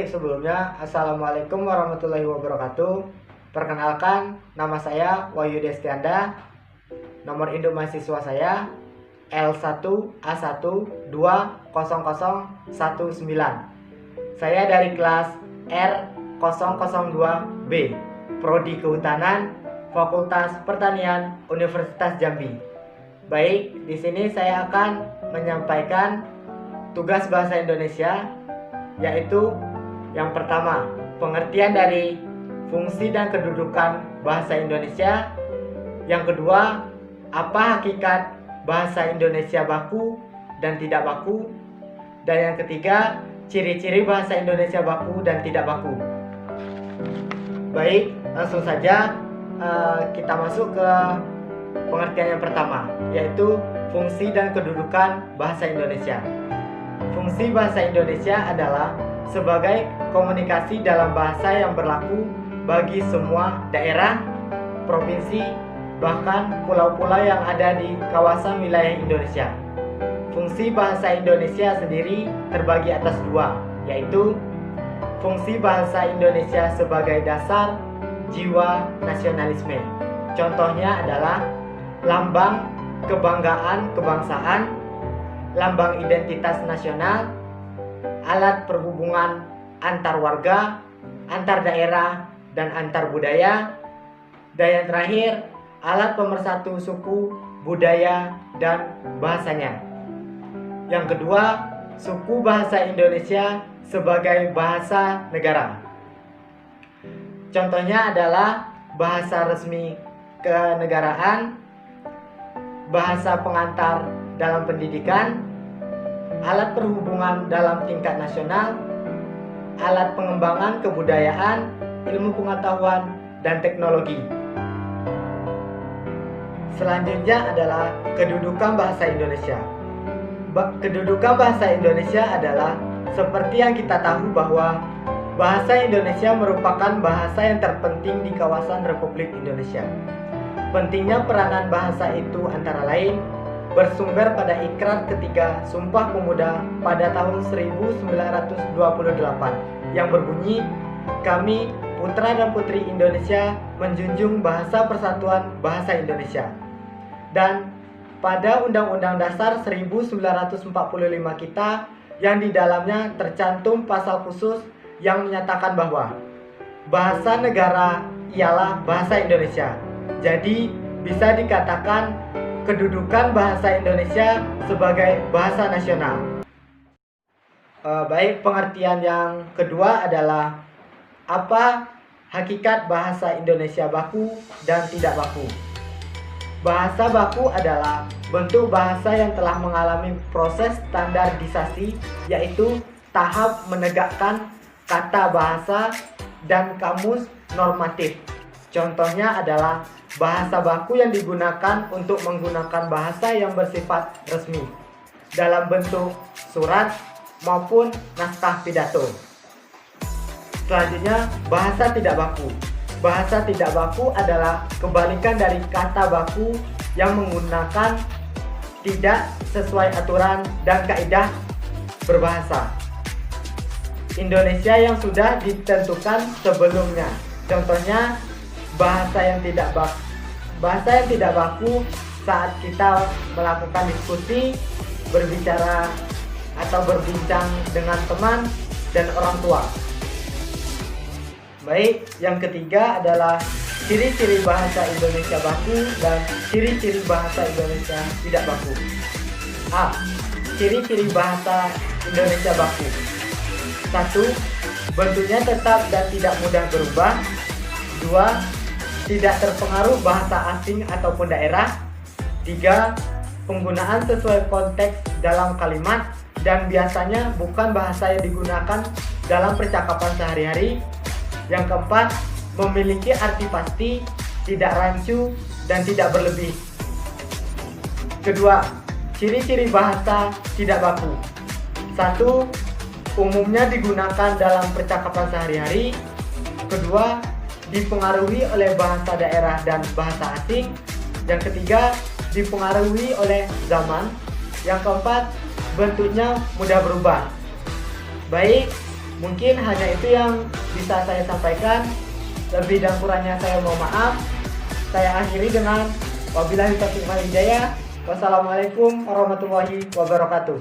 Baik, sebelumnya Assalamualaikum warahmatullahi wabarakatuh. Perkenalkan, nama saya Wahyu Destianda. Nomor induk mahasiswa saya L1A1200019. Saya dari kelas R002B, Prodi Kehutanan, Fakultas Pertanian, Universitas Jambi. Baik, di sini saya akan menyampaikan tugas bahasa Indonesia, yaitu yang pertama, pengertian dari fungsi dan kedudukan bahasa Indonesia. Yang kedua, apa hakikat bahasa Indonesia baku dan tidak baku. Dan yang ketiga, ciri-ciri bahasa Indonesia baku dan tidak baku. Baik, langsung saja kita masuk ke pengertian yang pertama, yaitu fungsi dan kedudukan bahasa Indonesia. Fungsi bahasa Indonesia adalah sebagai komunikasi dalam bahasa yang berlaku bagi semua daerah, provinsi, bahkan pulau-pulau yang ada di kawasan wilayah Indonesia. Fungsi bahasa Indonesia sendiri terbagi atas dua, yaitu fungsi bahasa Indonesia sebagai dasar jiwa nasionalisme. Contohnya adalah lambang kebanggaan kebangsaan, lambang identitas nasional, alat perhubungan antar warga, antar daerah, dan antar budaya. Dan yang terakhir, alat pemersatu suku, budaya, dan bahasanya. Yang kedua, suku bahasa Indonesia sebagai bahasa negara. Contohnya adalah bahasa resmi kenegaraan, bahasa pengantar dalam pendidikan, alat perhubungan dalam tingkat nasional, alat pengembangan kebudayaan, ilmu pengetahuan, dan teknologi. Selanjutnya adalah kedudukan bahasa Indonesia. Kedudukan bahasa Indonesia adalah seperti yang kita tahu bahwa bahasa Indonesia merupakan bahasa yang terpenting di kawasan Republik Indonesia. Pentingnya peranan bahasa itu antara lain bersumber pada Ikrar Ketiga Sumpah Pemuda pada tahun 1928 yang berbunyi, "Kami, putra dan putri Indonesia, menjunjung bahasa persatuan bahasa Indonesia." Dan pada Undang-Undang Dasar 1945 kita, yang di dalamnya tercantum pasal khusus yang menyatakan bahwa bahasa negara ialah bahasa Indonesia. Jadi bisa dikatakan kedudukan bahasa Indonesia sebagai bahasa nasional. Baik, pengertian yang kedua adalah apa hakikat bahasa Indonesia baku dan tidak baku. Bahasa baku adalah bentuk bahasa yang telah mengalami proses standarisasi, yaitu tahap menegakkan kata bahasa dan kamus normatif. Contohnya adalah bahasa baku yang digunakan untuk menggunakan bahasa yang bersifat resmi dalam bentuk surat maupun naskah pidato. Selanjutnya, bahasa tidak baku. Bahasa tidak baku adalah kebalikan dari kata baku yang menggunakan tidak sesuai aturan dan kaidah berbahasa Indonesia yang sudah ditentukan sebelumnya. Contohnya, bahasa yang tidak baku saat kita melakukan diskusi, berbicara atau berbincang dengan teman dan orang tua. Baik, yang ketiga adalah ciri-ciri bahasa Indonesia baku dan ciri-ciri bahasa Indonesia tidak baku. A. Ciri-ciri bahasa Indonesia baku. 1. Bentuknya tetap dan tidak mudah berubah. 2. Tidak terpengaruh bahasa asing ataupun daerah. 3. Penggunaan sesuai konteks dalam kalimat dan biasanya bukan bahasa yang digunakan dalam percakapan sehari-hari. Yang keempat, memiliki arti pasti, tidak rancu, dan tidak berlebih. Kedua, ciri-ciri bahasa tidak baku. 1. Umumnya digunakan dalam percakapan sehari-hari. Kedua, dipengaruhi oleh bahasa daerah dan bahasa asing. Yang ketiga, dipengaruhi oleh zaman. Yang keempat, bentuknya mudah berubah. Baik, Mungkin hanya itu yang bisa saya sampaikan. Lebih dan kurangnya saya mohon maaf. Saya akhiri dengan wabillahi taufiq wal hidayah. Wassalamualaikum warahmatullahi wabarakatuh.